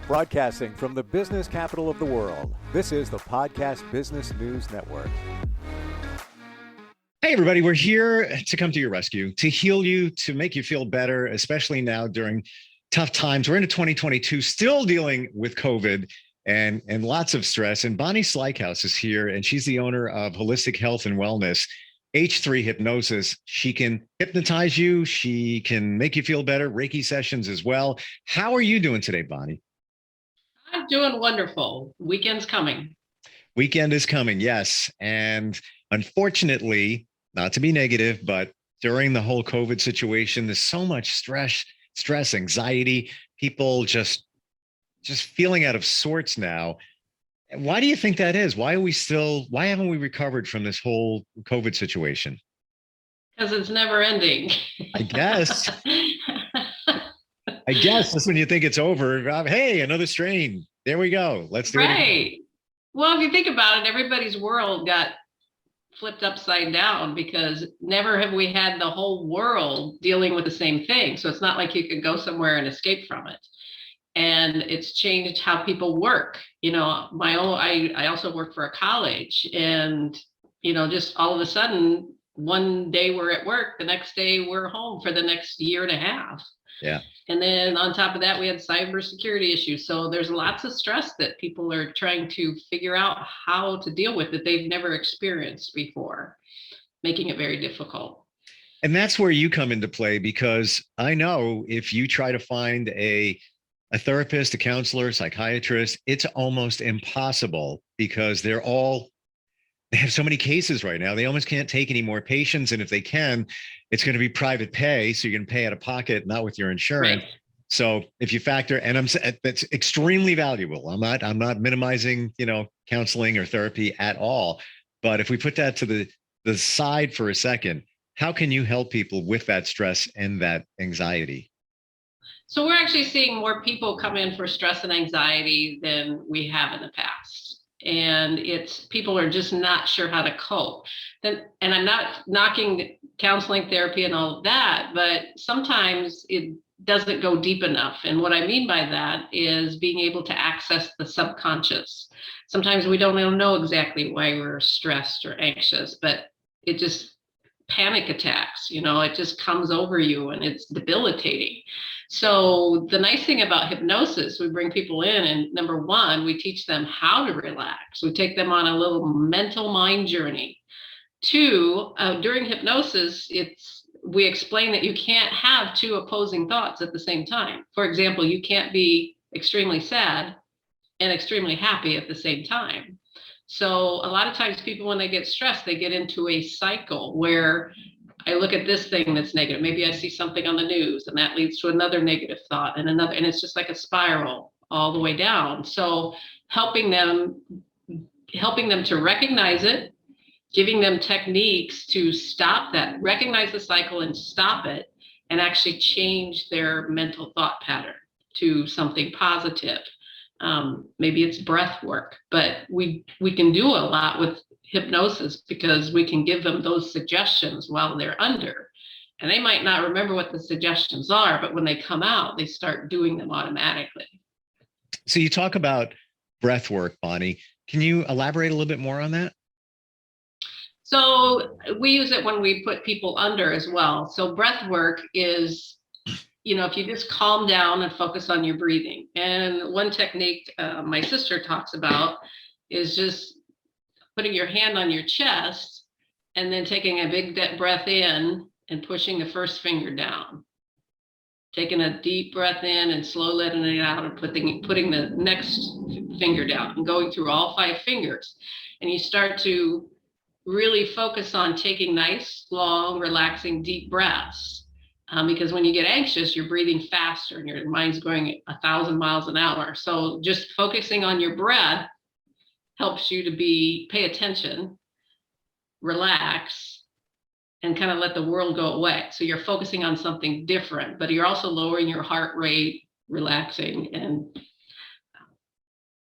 Broadcasting from the business capital of the world, this is the Podcast Business News Network. Hey, everybody, we're here to come to your rescue, to heal you, to make you feel better, especially now during tough times. We're into 2022, still dealing with COVID and lots of stress. And Bonnie Slykhuis is here, and she's the owner of Holistic Health and Wellness, H3Hypnosis. She can hypnotize you. She can make you feel better, Reiki sessions as well. How are you doing today, Bonnie? I'm doing wonderful. Weekend's coming. Weekend is coming, yes. And unfortunately, not to be negative, but during the whole COVID situation, there's so much stress, anxiety, people just feeling out of sorts now. Why do you think that is? Why haven't we recovered from this whole COVID situation? Because it's never ending. I guess. I guess that's when you think it's over. Hey, another strain. There we go. Let's do it. Right. Well, if you think about it, everybody's world got flipped upside down because never have we had the whole world dealing with the same thing. So it's not like you could go somewhere and escape from it. And it's changed how people work. You know, I also work for a college, and, you know, just all of a sudden, one day we're at work, the next day we're home for the next year and a half. Yeah. And then on top of that, we had cybersecurity issues. So there's lots of stress that people are trying to figure out how to deal with that they've never experienced before, making it very difficult. And that's where you come into play, because I know if you try to find a therapist, a counselor, a psychiatrist, it's almost impossible because they have so many cases right now. They almost can't take any more patients. And if they can, it's going to be private pay. So you're going to pay out of pocket, not with your insurance. Right. So if you factor, and that's extremely valuable. I'm not minimizing, counseling or therapy at all. But if we put that to the side for a second, how can you help people with that stress and that anxiety? So we're actually seeing more people come in for stress and anxiety than we have in the past. And it's people are just not sure how to cope. And I'm not knocking counseling, therapy, and all of that, but sometimes it doesn't go deep enough. And what I mean by that is being able to access the subconscious. Sometimes we don't know exactly why we're stressed or anxious, but it just panic attacks, it just comes over you and it's debilitating. So the nice thing about hypnosis, we bring people in, and number one, we teach them how to relax. We take them on a little mental mind journey. Two, during hypnosis, we explain that you can't have two opposing thoughts at the same time. For example, you can't be extremely sad and extremely happy at the same time. So a lot of times people, when they get stressed, they get into a cycle where I look at this thing that's negative. Maybe I see something on the news and that leads to another negative thought and another, and it's just like a spiral all the way down. So helping them to recognize it, giving them techniques to stop that, recognize the cycle and stop it, and actually change their mental thought pattern to something positive. Maybe it's breath work, but we can do a lot with hypnosis because we can give them those suggestions while they're under, and they might not remember what the suggestions are, but when they come out, they start doing them automatically. So you talk about breath work, Bonnie. Can you elaborate a little bit more on that? So we use it when we put people under as well. So breath work is, if you just calm down and focus on your breathing. And one technique my sister talks about is just putting your hand on your chest and then taking a big breath in and pushing the first finger down. Taking a deep breath in and slow letting it out and putting the next finger down and going through all 5 fingers. And you start to really focus on taking nice, long, relaxing, deep breaths. Because when you get anxious, you're breathing faster and your mind's going 1,000 miles an hour. So just focusing on your breath helps you to pay attention, relax, and kind of let the world go away. So you're focusing on something different, but you're also lowering your heart rate, relaxing. And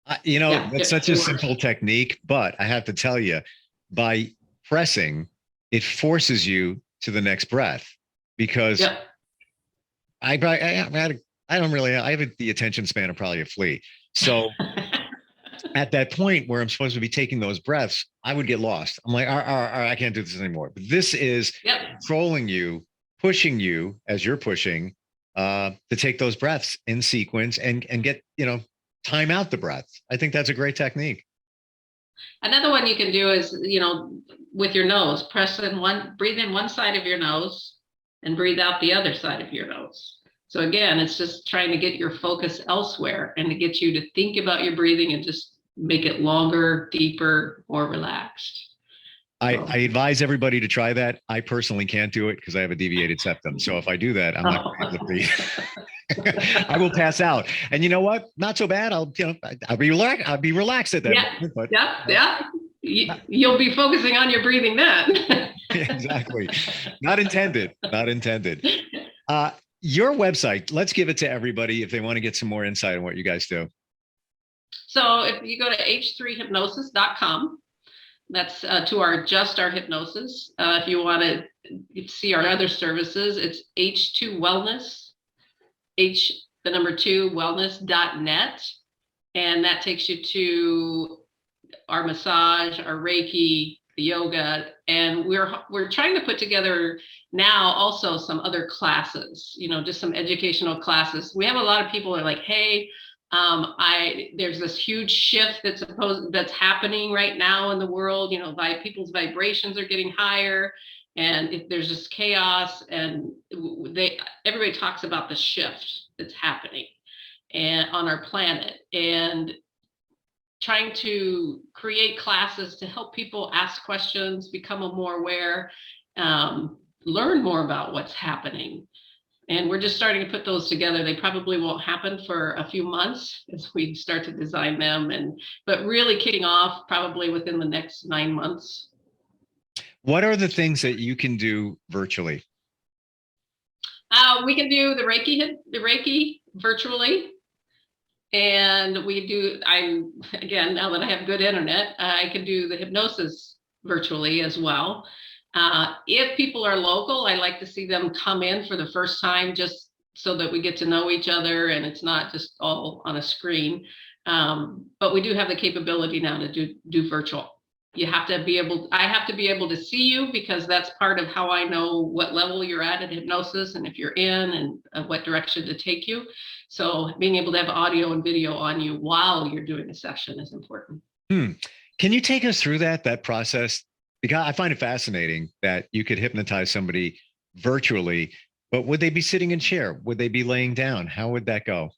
that's such a simple technique, but I have to tell you, by pressing, it forces you to the next breath, because I had I have the attention span of probably a flea. So at that point where I'm supposed to be taking those breaths, I would get lost. I'm like, all right, I can't do this anymore. But this is controlling you, pushing you as you're pushing to take those breaths in sequence and get, time out the breaths. I think that's a great technique. Another one you can do is, with your nose, breathe in one side of your nose and breathe out the other side of your nose. So again, it's just trying to get your focus elsewhere and to get you to think about your breathing and just make it longer, deeper, more relaxed. I advise everybody to try that. I personally can't do it because I have a deviated septum. So if I do that, I'm not going to be able to breathe. I will pass out. And you know what? Not so bad. I'll be relaxed at that moment. But, You'll be focusing on your breathing then. Exactly. Not intended. Not intended. Your website, let's give it to everybody if they want to get some more insight on what you guys do. So if you go to H3Hypnosis.com, that's to our hypnosis. If you want to see our other services, it's H2 Wellness, the number 2 wellness.net. And that takes you to our massage, our Reiki, the yoga, and we're trying to put together now also some other classes, just some educational classes. We have a lot of people that are like, hey, there's this huge shift that's happening right now in the world. People's vibrations are getting higher, and there's just chaos, and everybody talks about the shift that's happening and on our planet, and trying to create classes to help people ask questions, become more aware, learn more about what's happening. And we're just starting to put those together. They probably won't happen for a few months as we start to design them, but really kicking off probably within the next 9 months. What are the things that you can do virtually? We can do the Reiki virtually. And again, now that I have good internet, I can do the hypnosis virtually as well. If people are local, I like to see them come in for the first time, just so that we get to know each other and it's not just all on a screen. But we do have the capability now to do virtual. I have to be able to see you, because that's part of how I know what level you're at hypnosis and if you're in and what direction to take you. So being able to have audio and video on you while you're doing a session is important. Can you take us through that process? Because I find it fascinating that you could hypnotize somebody virtually, but would they be sitting in a chair? Would they be laying down? How would that go?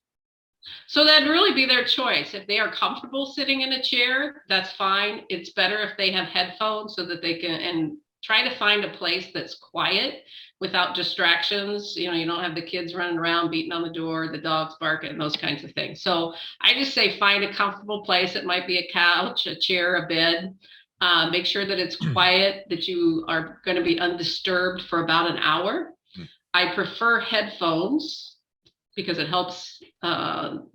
So that'd really be their choice. If they are comfortable sitting in a chair, that's fine. It's better if they have headphones so that they can, and try to find a place that's quiet without distractions. You don't have the kids running around, beating on the door, the dogs barking, those kinds of things. So I just say find a comfortable place. It might be a couch, a chair, a bed. Make sure that it's quiet, that you are going to be undisturbed for about an hour. I prefer headphones because it helps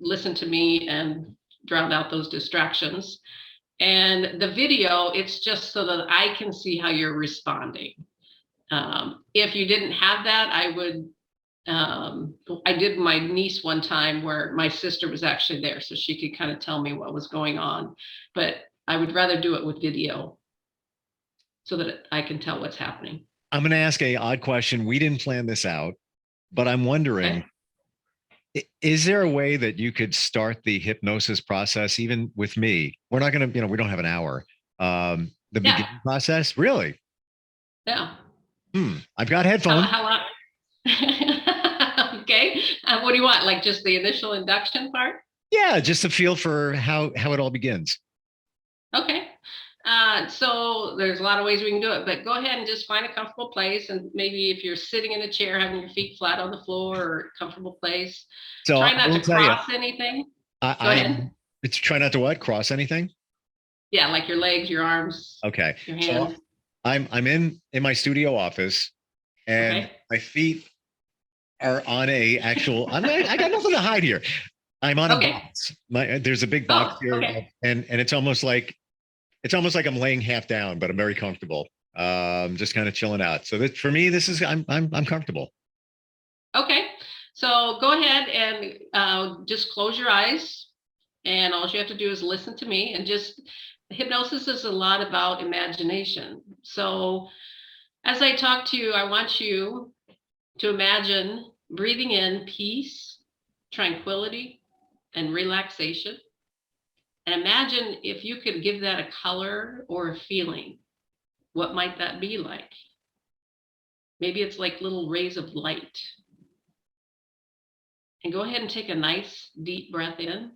listen to me and drown out those distractions. And the video, it's just so that I can see how you're responding. If you didn't have that, I did my niece one time where my sister was actually there, so she could kind of tell me what was going on. But I would rather do it with video so that I can tell what's happening. I'm going to ask an odd question. We didn't plan this out, but I'm wondering, is there a way that you could start the hypnosis process even with me? We're not going to, we don't have an hour. The beginning process, really? Yeah. I've got headphones. How long? Okay. What do you want? Like just the initial induction part? Yeah, just a feel for how it all begins. Okay. So there's a lot of ways we can do it, but go ahead and just find a comfortable place. And maybe if you're sitting in a chair, having your feet flat on the floor, or a comfortable place. So try not to cross anything. Try not to what? Cross anything? Yeah, like your legs, your arms. Okay. Your hands. So I'm in my studio office, and my feet are on a actual. I got nothing to hide here. I'm on a box. There's a big box here, and it's almost like I'm laying half down, but I'm very comfortable. Just kind of chilling out. So for me, I'm comfortable. Okay. So go ahead and just close your eyes, and all you have to do is listen to me. And just hypnosis is a lot about imagination. So as I talk to you, I want you to imagine breathing in peace, tranquility, and relaxation. And imagine if you could give that a color or a feeling. What might that be like? Maybe it's like little rays of light. And go ahead and take a nice deep breath in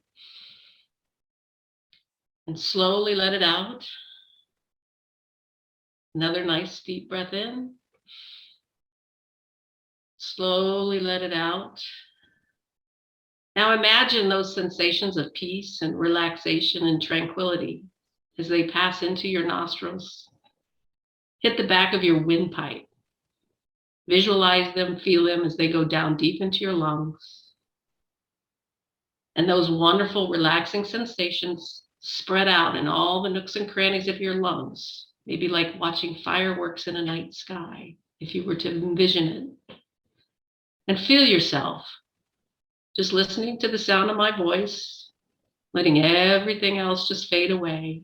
and slowly let it out. Another nice deep breath in. Slowly let it out. Now imagine those sensations of peace and relaxation and tranquility as they pass into your nostrils. Hit the back of your windpipe. Visualize them, feel them as they go down deep into your lungs. And those wonderful relaxing sensations spread out in all the nooks and crannies of your lungs, maybe like watching fireworks in a night sky, if you were to envision it. And feel yourself just listening to the sound of my voice, letting everything else just fade away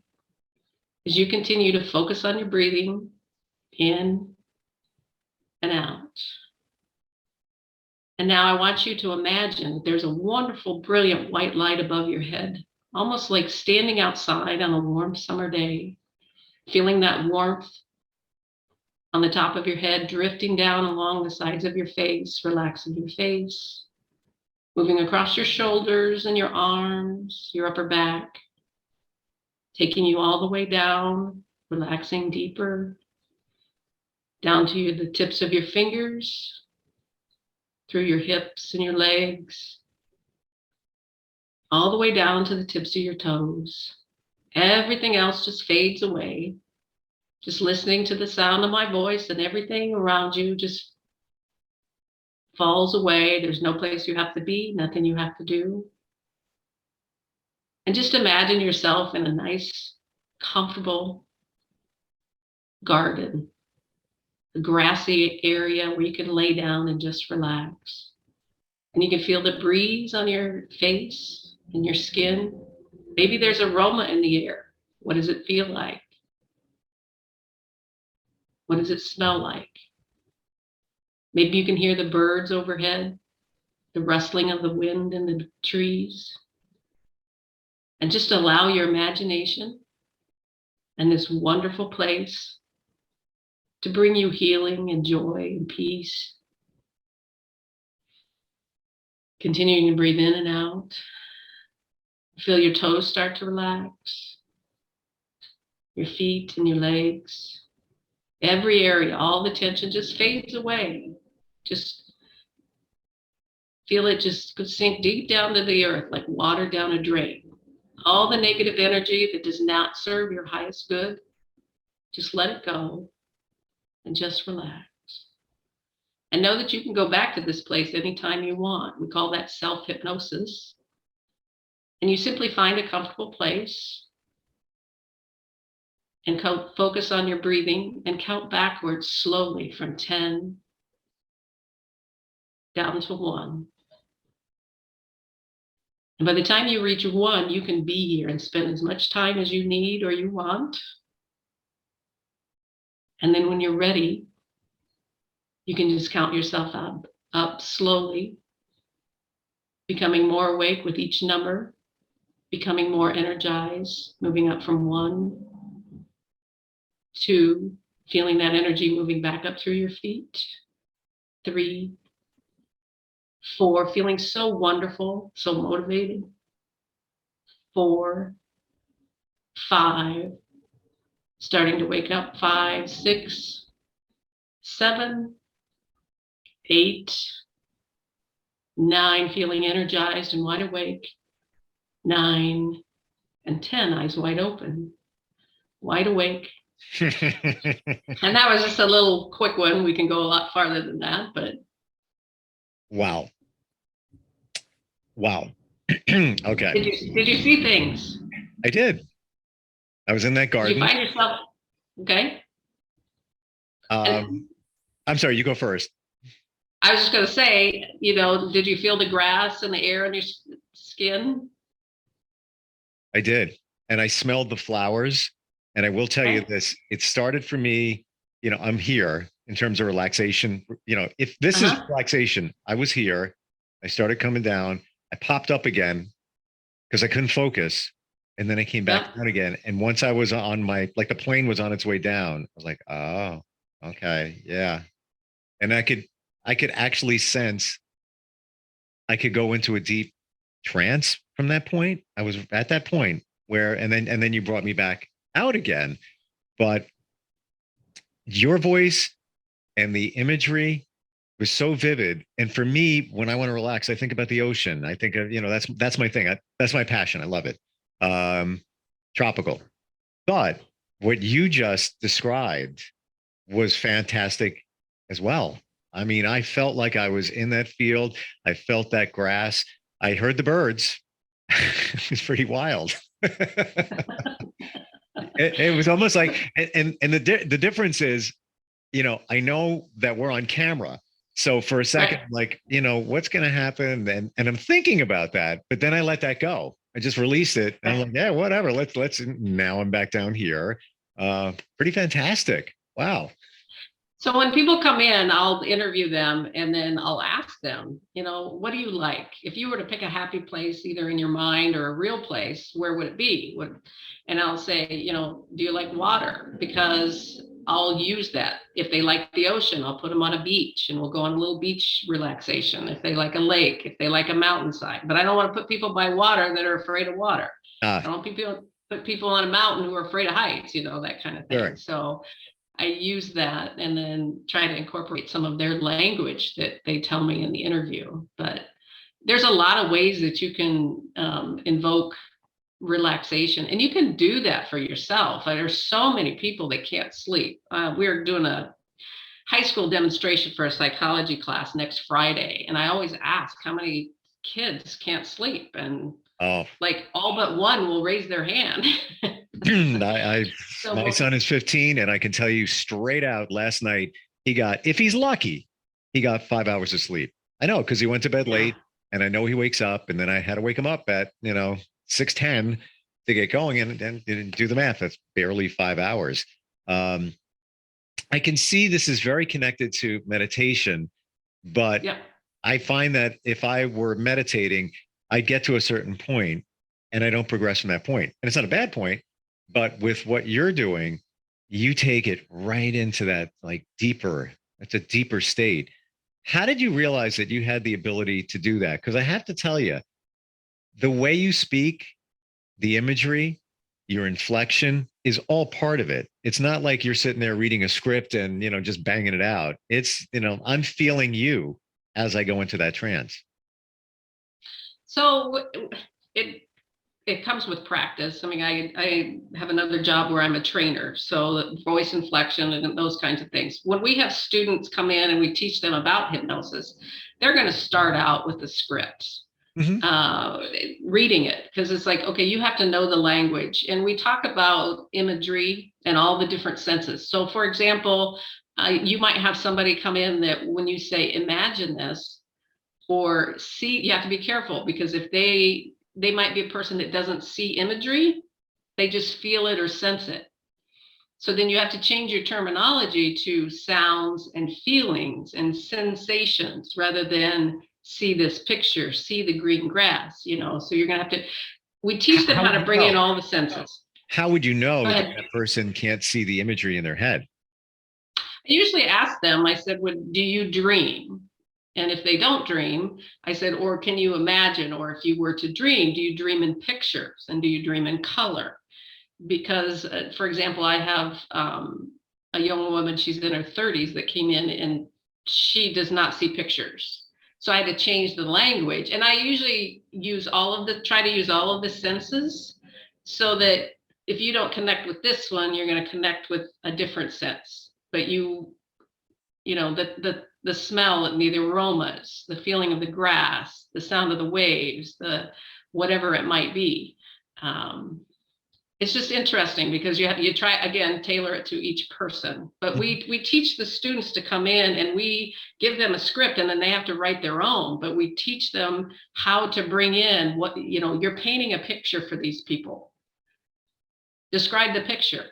as you continue to focus on your breathing in and out. And now I want you to imagine there's a wonderful, brilliant white light above your head, almost like standing outside on a warm summer day, feeling that warmth on the top of your head, drifting down along the sides of your face, relaxing your face, moving across your shoulders and your arms, your upper back, taking you all the way down, relaxing deeper, down to the tips of your fingers, through your hips and your legs, all the way down to the tips of your toes. Everything else just fades away. Just listening to the sound of my voice, and everything around you just falls away. There's no place you have to be, nothing you have to do. And just imagine yourself in a nice, comfortable garden, a grassy area where you can lay down and just relax. And you can feel the breeze on your face and your skin. Maybe there's aroma in the air. What does it feel like? What does it smell like? Maybe you can hear the birds overhead, the rustling of the wind in the trees. And just allow your imagination and this wonderful place to bring you healing and joy and peace. Continuing to breathe in and out. Feel your toes start to relax. Your feet and your legs. Every area, all the tension just fades away. Just feel it just sink deep down to the earth like water down a drain. All the negative energy that does not serve your highest good, just let it go and just relax. And know that you can go back to this place anytime you want. We call that self-hypnosis. And you simply find a comfortable place and focus on your breathing and count backwards slowly from 10 down to 1. And by the time you reach 1, you can be here and spend as much time as you need or you want. And then when you're ready, you can just count yourself up slowly, becoming more awake with each number, becoming more energized, moving up from 1, 2, feeling that energy moving back up through your feet, 3, 4, feeling so wonderful, so motivated, 4, 5, starting to wake up, 5, 6, 7, 8, 9, feeling energized and wide awake, 9, and 10, eyes wide open, wide awake. And that was just a little quick one. We can go a lot farther than that, but. Wow. Okay. Did you see things? I did. I was in that garden. Did you find yourself, okay? I'm sorry, you go first. I was just going to say, did you feel the grass and the air on your skin? I did. And I smelled the flowers. And I will tell you this, it started for me, I'm here in terms of relaxation. If this is relaxation, I was here. I started coming down. I popped up again because I couldn't focus. And then I came back down again. And once I was on the plane was on its way down, I was like, oh, okay, yeah. And I could actually sense I could go into a deep trance from that point. I was at that point where, and then you brought me back out again. But your voice and the imagery was so vivid. And for me, when I want to relax, I think about the ocean. I think of, that's my thing. That's my passion. I love it. Tropical. But what you just described was fantastic as well. I mean, I felt like I was in that field. I felt that grass. I heard the birds. It was pretty wild. It was almost like, and the difference is, I know that we're on camera. So for a second, like, what's going to happen? And I'm thinking about that, but then I let that go. I just released it. And I'm like, yeah, whatever. Let's, now I'm back down here. Pretty fantastic. Wow. So when people come in, I'll interview them and then I'll ask them, what do you like? If you were to pick a happy place, either in your mind or a real place, where would it be? And I'll say, do you like water? Because I'll use that. If they like the ocean, I'll put them on a beach and we'll go on a little beach relaxation. If they like a lake, if they like a mountainside, but I don't want to put people by water that are afraid of water. I don't want put people on a mountain who are afraid of heights, that kind of thing. Sure. So I use that and then try to incorporate some of their language that they tell me in the interview. But there's a lot of ways that you can invoke relaxation, and you can do that for yourself. There's so many people that can't sleep. We're doing a high school demonstration for a psychology class next Friday, and I always ask how many kids can't sleep, and like all but one will raise their hand. My son is 15, and I can tell you straight out, last night if he's lucky, he got 5 hours of sleep. I know, because he went to bed late, and I know he wakes up, and then I had to wake him up at 6:10 to get going, and didn't do the math. That's barely 5 hours. I can see this is very connected to meditation, but I find that if I were meditating, I get to a certain point and I don't progress from that point. And it's not a bad point, but with what you're doing, you take it right into that that's a deeper state. How did you realize that you had the ability to do that? Because I have to tell you, the way you speak, the imagery, your inflection is all part of it. It's not like you're sitting there reading a script and, just banging it out. It's, I'm feeling you as I go into that trance. So it comes with practice. I mean, I have another job where I'm a trainer, so voice inflection and those kinds of things. When we have students come in and we teach them about hypnosis, they're going to start out with the script. Reading it, because it's like, okay, you have to know the language. And we talk about imagery and all the different senses. So for example, you might have somebody come in that when you say imagine this or see, you have to be careful, because if they might be a person that doesn't see imagery, they just feel it or sense it. So then you have to change your terminology to sounds and feelings and sensations rather than see this picture, see the green grass, so you're going to have to, we teach them how to bring in all the senses. How would you know that person can't see the imagery in their head? I usually ask them, I said, do you dream? And if they don't dream, I said, or can you imagine? Or if you were to dream, do you dream in pictures? And do you dream in color? Because, for example, I have a young woman, she's in her 30s, that came in and she does not see pictures. So I had to change the language. And I usually try to use all of the senses, so that if you don't connect with this one, you're going to connect with a different sense. But the smell, the aromas, the feeling of the grass, the sound of the waves, the whatever it might be. it's just interesting because you try again, tailor it to each person. But we teach the students to come in and we give them a script and then they have to write their own. But we teach them how to bring in what, you're painting a picture for these people. Describe the picture.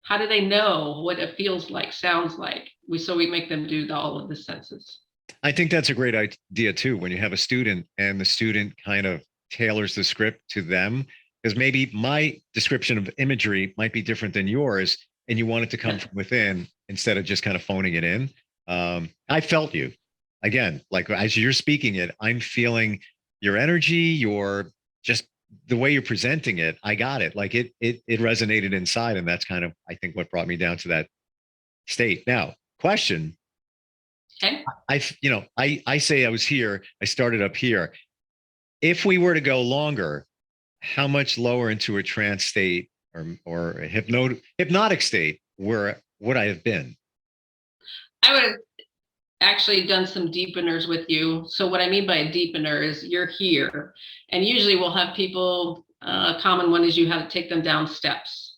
How do they know what it feels like, sounds like? So we make them do all of the senses. I think that's a great idea too. When you have a student and the student kind of tailors the script to them, because maybe my description of imagery might be different than yours, and you want it to come from within instead of just kind of phoning it in. I felt you again, like as you're speaking it, I'm feeling your energy, your just the way you're presenting it. I got it. Like it resonated inside, and that's kind of, I think, what brought me down to that state. Now, question. Okay. I say I was here. I started up here. If we were to go longer, how much lower into a trance state or a hypnotic state would I have been? I would have actually done some deepeners with you. So what I mean by a deepener is you're here, and usually we'll have people, a common one is you have to take them down steps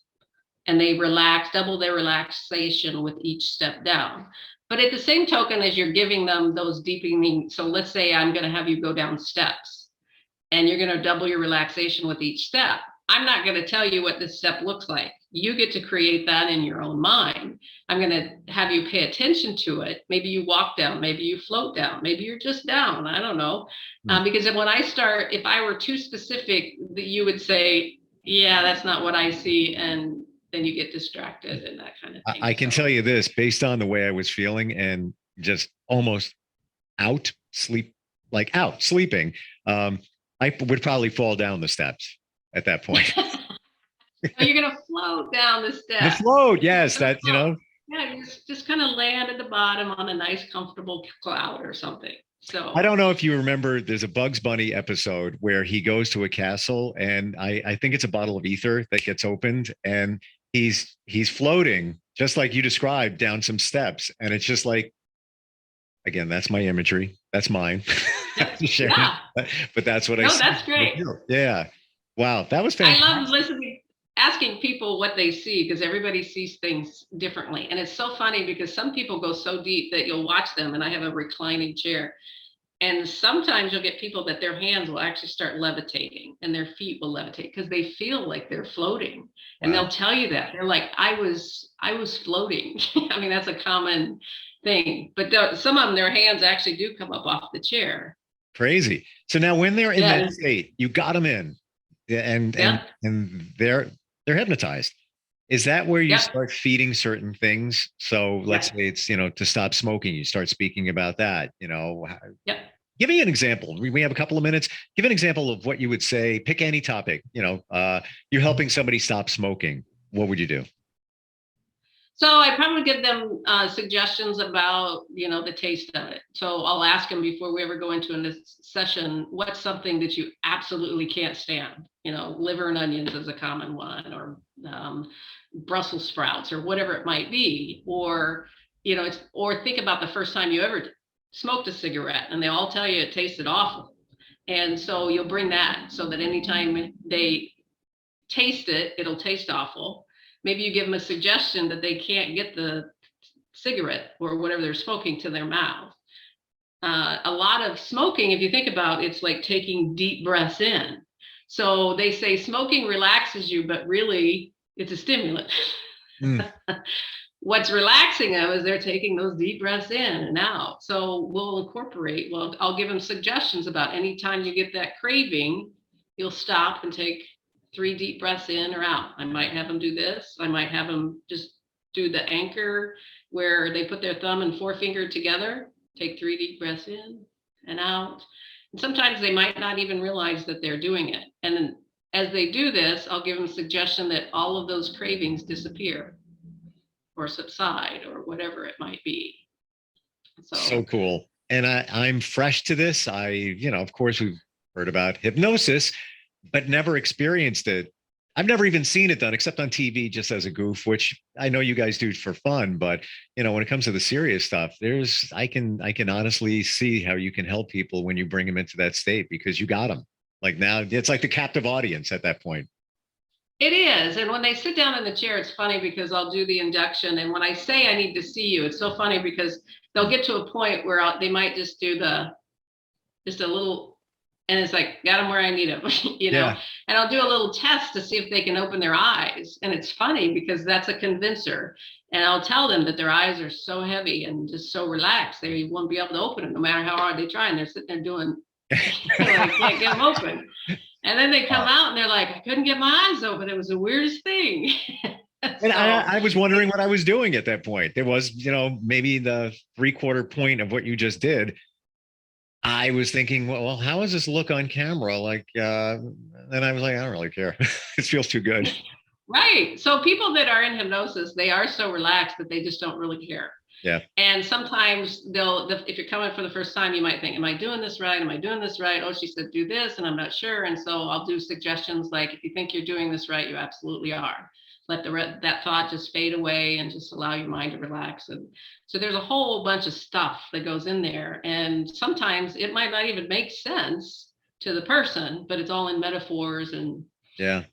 and they relax, double their relaxation with each step down. But at the same token, as you're giving them those deepening, so let's say I'm going to have you go down steps and you're going to double your relaxation with each step. I'm not going to tell you what this step looks like. You get to create that in your own mind. I'm going to have you pay attention to it. Maybe you walk down, maybe you float down, maybe you're just down. I don't know. Because when I start, if I were too specific, you would say, yeah, that's not what I see. And then you get distracted and that kind of thing. I can tell you this, based on the way I was feeling and just almost sleeping. I would probably fall down the steps at that point. You're going to float down the steps. The float, yes, that, Yeah, you just kind of land at the bottom on a nice, comfortable cloud or something. So I don't know if you remember, there's a Bugs Bunny episode where he goes to a castle, and I think it's a bottle of ether that gets opened, and he's floating just like you described down some steps, and it's just like, again, that's my imagery, that's mine. Yeah. But that's what I see. That's great. Yeah. Wow, that was fantastic. I love listening, asking people what they see, because everybody sees things differently. And it's so funny because some people go so deep that you'll watch them, and I have a reclining chair. And sometimes you'll get people that their hands will actually start levitating and their feet will levitate because they feel like they're floating. And they'll tell you that. They're like, I was floating. I mean, that's a common thing. But some of them, their hands actually do come up off the chair. Crazy. So now when they're in that state, you got them in and they're hypnotized. Is that where you start feeding certain things? So let's say it's, to stop smoking, you start speaking about that, Give me an example. We have a couple of minutes. Give an example of what you would say, pick any topic, you're helping somebody stop smoking. What would you do? So I probably give them suggestions about, the taste of it. So I'll ask them before we ever go into a session, what's something that you absolutely can't stand? Liver and onions is a common one, or Brussels sprouts, or whatever it might be. Or, or think about the first time you ever smoked a cigarette, and they all tell you it tasted awful. And so you'll bring that so that anytime they taste it, it'll taste awful. Maybe you give them a suggestion that they can't get the cigarette or whatever they're smoking to their mouth. A lot of smoking, if you think about it, it's like taking deep breaths in. So they say smoking relaxes you, but really it's a stimulant. What's relaxing them is they're taking those deep breaths in and out. So I'll give them suggestions about anytime you get that craving, you'll stop and take 3 deep breaths in or out. I might have them do this. I might have them just do the anchor where they put their thumb and forefinger together, take 3 deep breaths in and out. And sometimes they might not even realize that they're doing it. And as they do this, I'll give them a suggestion that all of those cravings disappear or subside or whatever it might be. So cool. And I'm fresh to this. Of course, we've heard about hypnosis, but never experienced it. I've never even seen it done except on TV, just as a goof, which I know you guys do for fun. But when it comes to the serious stuff, I can honestly see how you can help people when you bring them into that state, because you got them. Like now, it's like the captive audience at that point. It is. And when they sit down in the chair, it's funny because I'll do the induction. And when I say I need to see you, it's so funny because they'll get to a point where they might just do just a little, and it's like, got them where I need them, Yeah. and I'll do a little test to see if they can open their eyes. And it's funny because that's a convincer. And I'll tell them that their eyes are so heavy and just so relaxed, they won't be able to open them no matter how hard they try. And they're sitting there doing, I can't get them open. And then they come out and they're like, I couldn't get my eyes open. It was the weirdest thing. And I was wondering what I was doing at that point. There was, maybe the 3/4 point of what you just did. I was thinking, well, how does this look on camera? Like, and I was like, I don't really care. It feels too good. Right. So people that are in hypnosis, they are so relaxed that they just don't really care. Yeah. And sometimes if you're coming for the first time, you might think, am I doing this right? Am I doing this right? Oh, she said, do this, and I'm not sure. And so I'll do suggestions like, if you think you're doing this right, you absolutely are. Let that thought just fade away and just allow your mind to relax. And so there's a whole bunch of stuff that goes in there. And sometimes it might not even make sense to the person, but it's all in metaphors. And yeah.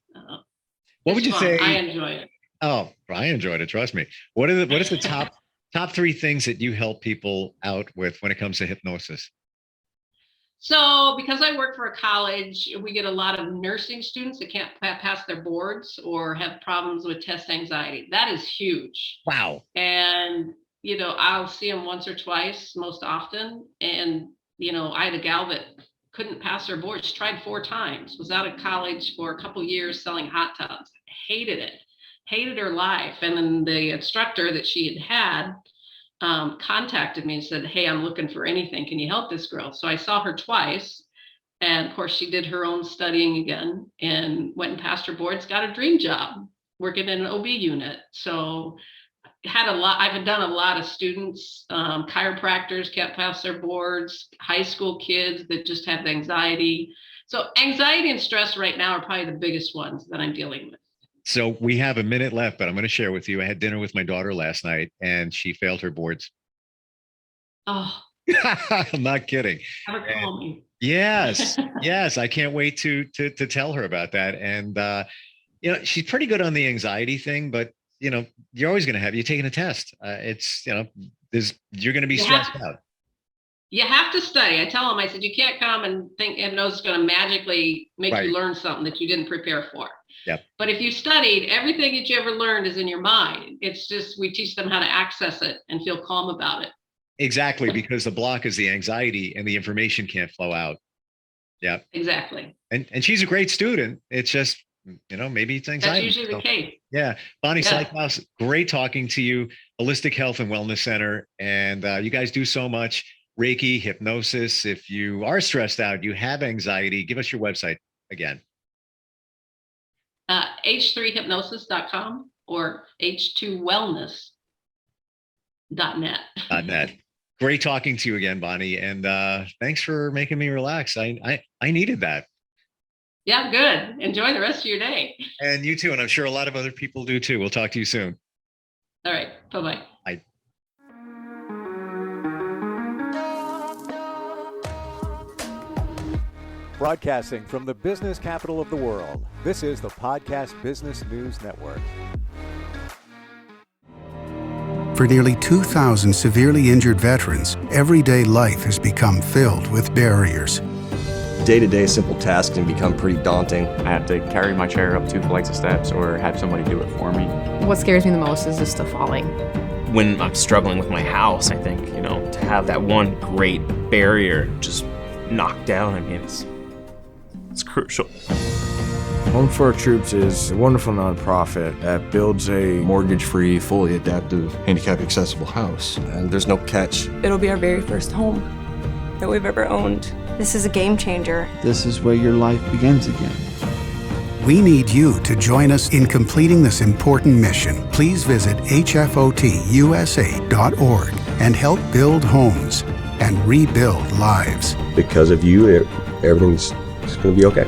What would you say? I enjoy it. Oh, I enjoyed it. Trust me. What is the top 3 things that you help people out with when it comes to hypnosis? So because I work for a college, we get a lot of nursing students that can't pass their boards or have problems with test anxiety. That is huge. Wow. And, I'll see them once or twice most often. And, I had a gal that couldn't pass her board. She tried 4 times, was out of college for a couple years selling hot tubs, hated it, hated her life. And then the instructor that she had contacted me and said, hey, I'm looking for anything. Can you help this girl? So I saw her twice. And of course, she did her own studying again and went and passed her boards, got a dream job working in an OB unit. So I've done a lot of students, chiropractors can't pass their boards, high school kids that just have anxiety. So anxiety and stress right now are probably the biggest ones that I'm dealing with. So we have a minute left, but I'm going to share with you. I had dinner with my daughter last night and she failed her boards. Oh, I'm not kidding. Never call me. Yes. Yes. I can't wait to tell her about that. And, she's pretty good on the anxiety thing, but you're always going to have you taking a test. It's, you're going to be stressed out. You have to study. I tell them, I said, you can't come and think hypnosis is going to magically make you learn something that you didn't prepare for. Yep. But if you studied, everything that you ever learned is in your mind. It's just, we teach them how to access it and feel calm about it. Exactly. Because the block is the anxiety and the information can't flow out. Yeah. Exactly. And she's a great student. It's just, maybe it's anxiety. That's usually the case. Yeah. Bonnie Slykhuis, great talking to you. Holistic Health and Wellness Center. And you guys do so much. Reiki, hypnosis. If you are stressed out, you have anxiety, give us your website again. H3Hypnosis.com or H2Wellness.net. .net. Great talking to you again, Bonnie. And thanks for making me relax. I needed that. Yeah, good. Enjoy the rest of your day. And you too. And I'm sure a lot of other people do too. We'll talk to you soon. All right. Bye-bye. Bye. Broadcasting from the business capital of the world, this is the Podcast Business News Network. For nearly 2,000 severely injured veterans, everyday life has become filled with barriers. Day-to-day simple tasks can become pretty daunting. I have to carry my chair up 2 flights of steps or have somebody do it for me. What scares me the most is just the falling. When I'm struggling with my house, I think, to have that one great barrier just knocked down, it's crucial. Home for Our Troops is a wonderful nonprofit that builds a Mortgage-free, fully adaptive, handicap-accessible house. And there's no catch. It'll be our very first home that we've ever owned. This is a game changer. This is where your life begins again. We need you to join us in completing this important mission. Please visit hfotusa.org and help build homes and rebuild lives. Because of you, everything's going to be okay.